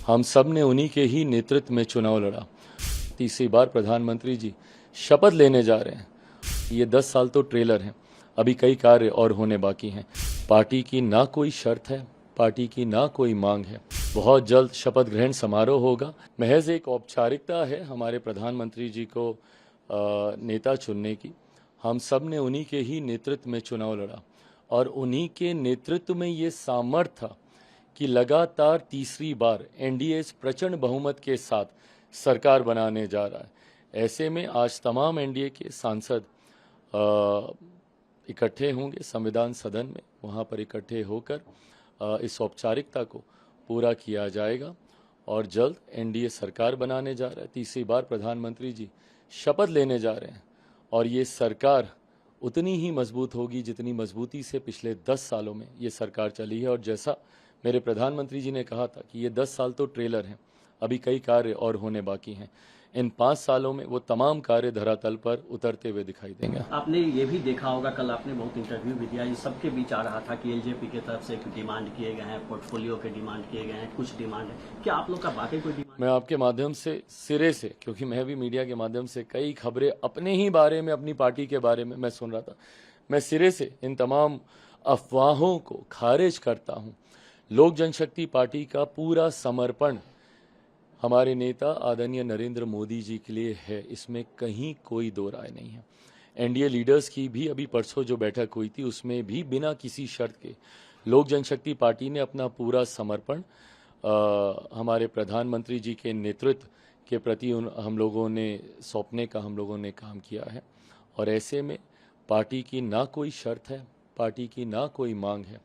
हम सब ने उन्हीं के ही नेतृत्व में चुनाव लड़ा। तीसरी बार प्रधानमंत्री जी शपथ लेने जा रहे हैं। ये 10 साल तो ट्रेलर हैं, अभी कई कार्य और होने बाकी हैं। पार्टी की ना कोई शर्त है, पार्टी की ना कोई मांग है। बहुत जल्द शपथ ग्रहण समारोह होगा। महज एक औपचारिकता है हमारे प्रधानमंत्री जी को नेता चुनने की। हम सब ने उन्हीं के ही नेतृत्व में चुनाव लड़ा और उन्हीं के नेतृत्व में ये सामर्थ्य था कि लगातार तीसरी बार एनडीए प्रचंड बहुमत के साथ सरकार बनाने जा रहा है। ऐसे में आज तमाम एनडीए के सांसद इकट्ठे होंगे संविधान सदन में। वहां पर इकट्ठे होकर इस औपचारिकता को पूरा किया जाएगा और जल्द एनडीए सरकार बनाने जा रहा है। तीसरी बार प्रधानमंत्री जी शपथ लेने जा रहे हैं और ये सरकार उतनी ही मजबूत होगी जितनी मजबूती से पिछले 10 सालों में ये सरकार चली है। और जैसा मेरे प्रधानमंत्री जी ने कहा था कि ये 10 साल तो ट्रेलर हैं, अभी कई कार्य और होने बाकी हैं। इन 5 सालों में वो तमाम कार्य धरातल पर उतरते हुए दिखाई देंगे। आपने ये भी देखा होगा, कल आपने बहुत इंटरव्यू भी दिया, ये सबके बीच आ रहा था कि एलजेपी की तरफ से डिमांड किए गए हैं, पोर्टफोलियो के डिमांड किए गए हैं, कुछ डिमांड है। क्या आप लोग का वाकई कोई डिमांड? मैं आपके माध्यम से सिरे से, क्योंकि मैं भी मीडिया के माध्यम से कई खबरें अपने ही बारे में, अपनी पार्टी के बारे में मैं सुन रहा था, मैं सिरे से इन तमाम अफवाहों को खारिज करता हूं। लोक जनशक्ति पार्टी का पूरा समर्पण हमारे नेता आदरणीय नरेंद्र मोदी जी के लिए है, इसमें कहीं कोई दो राय नहीं है। एनडीए लीडर्स की भी अभी परसों जो बैठक हुई थी उसमें भी बिना किसी शर्त के लोक जनशक्ति पार्टी ने अपना पूरा समर्पण हमारे प्रधानमंत्री जी के नेतृत्व के प्रति हम लोगों ने सौंपने का हम लोगों ने काम किया है। और ऐसे में पार्टी की ना कोई शर्त है, पार्टी की ना कोई मांग है।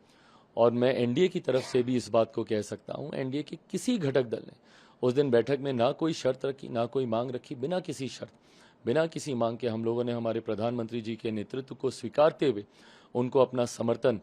और मैं एनडीए की तरफ से भी इस बात को कह सकता हूं, एनडीए के किसी घटक दल ने उस दिन बैठक में ना कोई शर्त रखी, ना कोई मांग रखी। बिना किसी शर्त, बिना किसी मांग के हम लोगों ने हमारे प्रधानमंत्री जी के नेतृत्व को स्वीकारते हुए उनको अपना समर्थन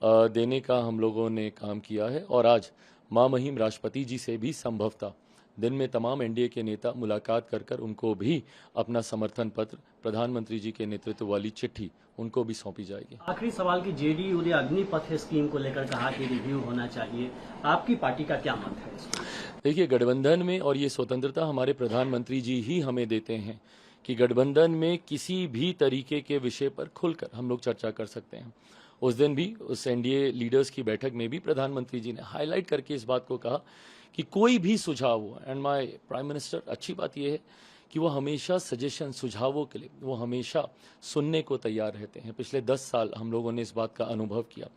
देने का हम लोगों ने काम किया है। और आज मां महिम राष्ट्रपति जी से भी संभवतः दिन में तमाम एनडीए के नेता मुलाकात कर उनको भी अपना समर्थन पत्र, प्रधानमंत्री जी के नेतृत्व वाली चिट्ठी उनको भी सौंपी जाएगी। आखिरी सवाल की जेडीयू ने अग्निपथ स्कीम को लेकर कहा कि रिव्यू होना चाहिए, आपकी पार्टी का क्या मत है इसमें? देखिए, गठबंधन में, और ये स्वतंत्रता हमारे प्रधानमंत्री जी ही हमें देते हैं कि गठबंधन में किसी भी तरीके के विषय पर खुलकर हम लोग चर्चा कर सकते हैं। उस दिन भी उस एनडीए लीडर्स की बैठक में भी प्रधानमंत्री जी ने हाईलाइट करके इस बात को कहा कि कोई भी सुझाव हो, एंड माय प्राइम मिनिस्टर, अच्छी बात यह है कि वो हमेशा सजेशन, सुझावों के लिए वो हमेशा सुनने को तैयार रहते हैं। पिछले 10 साल हम लोगों ने इस बात का अनुभव किया।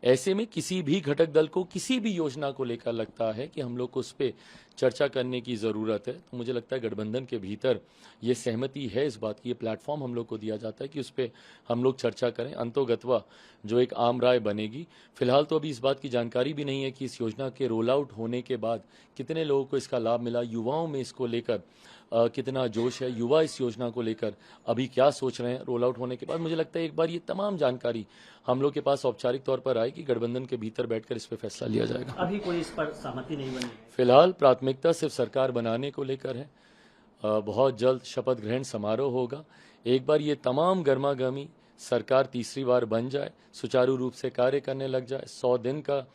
ऐसे में किसी भी घटक दल को किसी भी योजना को लेकर लगता है कि हम लोग को उस पर चर्चा करने की ज़रूरत है, तो मुझे लगता है गठबंधन के भीतर ये सहमति है इस बात की, ये प्लेटफॉर्म हम लोग को दिया जाता है कि उस पर हम लोग चर्चा करें। अंतोगत्वा जो एक आम राय बनेगी। फिलहाल तो अभी इस बात की जानकारी भी नहीं है कि इस योजना के रोल आउट होने के बाद कितने लोगों को इसका लाभ मिला, युवाओं में इसको लेकर कितना जोश है, युवा इस योजना को लेकर अभी क्या सोच रहे हैं रोल आउट होने के बाद। मुझे लगता है एक बार ये तमाम जानकारी हम लोग के पास औपचारिक तौर पर आएगी, गठबंधन के भीतर बैठकर इस पर फैसला लिया जाएगा। अभी कोई इस पर सहमति नहीं बनी? फिलहाल प्राथमिकता सिर्फ सरकार बनाने को लेकर है। बहुत जल्द शपथ ग्रहण समारोह होगा। एक बार ये तमाम गर्मागर्मी सरकार तीसरी बार बन जाए, सुचारू रूप से कार्य करने लग जाए, 100 दिन का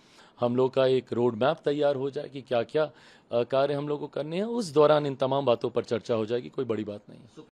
हम लोग का एक रोड मैप तैयार हो जाए कि क्या क्या कार्य हम लोग को करने हैं, उस दौरान इन तमाम बातों पर चर्चा हो जाएगी। कोई बड़ी बात नहीं है।